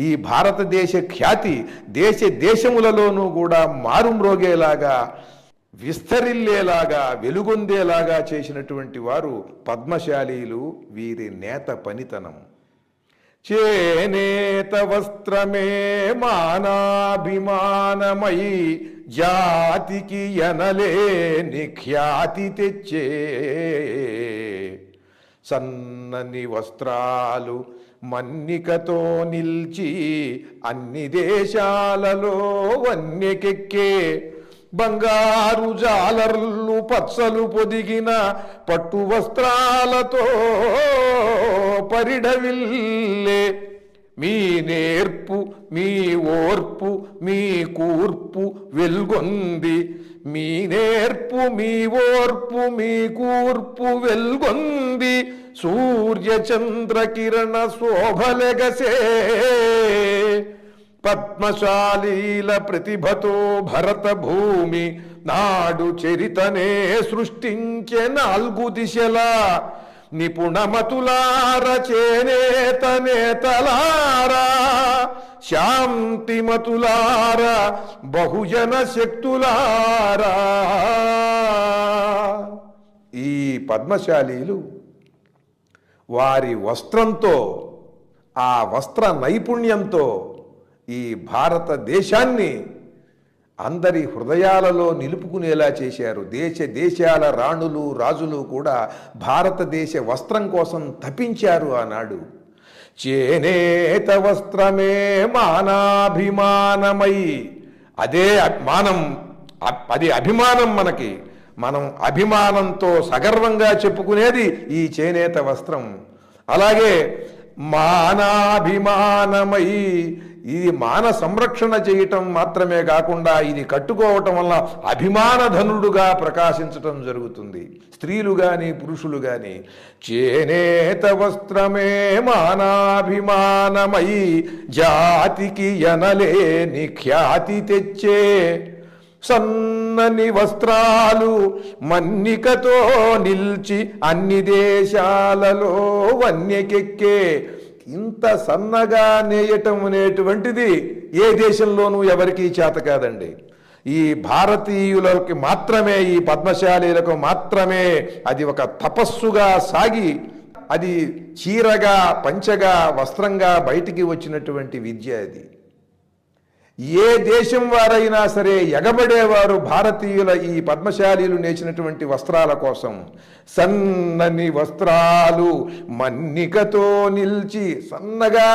ఈ భారతదేశ ఖ్యాతి దేశములలోనూ కూడా మారుమ్రోగేలాగా, విస్తరిల్లేలాగా, వెలుగొందేలాగా చేసినటువంటి వారు పద్మశాలీలు. వీరి నేత పనితనం. చేనేత వస్త్రమే మానాభిమానమై జాతికి ఎనలేని ఖ్యాతి తెచ్చే, సన్నని వస్త్రాలు మన్నికతో నిల్చి అన్ని దేశాలలో వన్యకెక్కే, బంగారు జాలర్లు పచ్చలు పొదిగిన పట్టు వస్త్రాలతో పరిఢవిల్లే, మీ నేర్పు మీ ఓర్పు మీ కూర్పు వెల్గొంది, మీ నేర్పు మీ ఓర్పు మీ కూర్పు వెల్గొంది, సూర్య చంద్ర కిరణ శోభలెగసే, పద్మశాలీల ప్రతిభతో భరత భూమి నాడు చరితనే సృష్టించే 4 దిశలా, నిపుణమతులార చేనేత నేతలారా, శాంతిమతులార బహుజన శక్తులారా. ఈ పద్మశాలీలు వారి వస్త్రంతో, ఆ వస్త్ర నైపుణ్యంతో ఈ భారతదేశాన్ని అందరి హృదయాలలో నిలుపుకునేలా చేశారు. దేశాల రాణులు రాజులు కూడా భారతదేశ వస్త్రం కోసం తపించారు ఆనాడు. చేనేత వస్త్రమే మానాభిమానమై, అదే మానం, అది అభిమానం. మనం అభిమానంతో సగర్వంగా చెప్పుకునేది ఈ చేనేత వస్త్రం. అలాగే మానాభిమానమై, ఇది మాన సంరక్షణ చేయటం మాత్రమే కాకుండా ఇది కట్టుకోవటం వల్ల అభిమానధనుడుగా ప్రకాశించటం జరుగుతుంది. స్త్రీలు కానీ పురుషులు కానీ. చేనేత వస్త్రమే మానాభిమానమై జాతికి ఎనలేని ఖ్యాతి తెచ్చే, సన్నని వస్త్రాలు మన్నికతో నిల్చి అన్ని దేశాలలో వన్యకెక్కే. ఇంత సన్నగా నేయటం అనేటువంటిది ఏ దేశంలోనూ ఎవరికీ చేత కాదండి. ఈ భారతీయులకి మాత్రమే, ఈ పద్మశాలీలకు మాత్రమే అది ఒక తపస్సుగా సాగి, అది చీరగా పంచగా వస్త్రంగా బయటికి వచ్చినటువంటి విద్య అది. ఏ దేశం వారైనా సరే ఎగబడేవారు భారతీయుల ఈ పద్మశాలీలు నేర్చినటువంటి వస్త్రాల కోసం. సన్నని వస్త్రాలు మన్నికతో నిల్చి, సన్నగా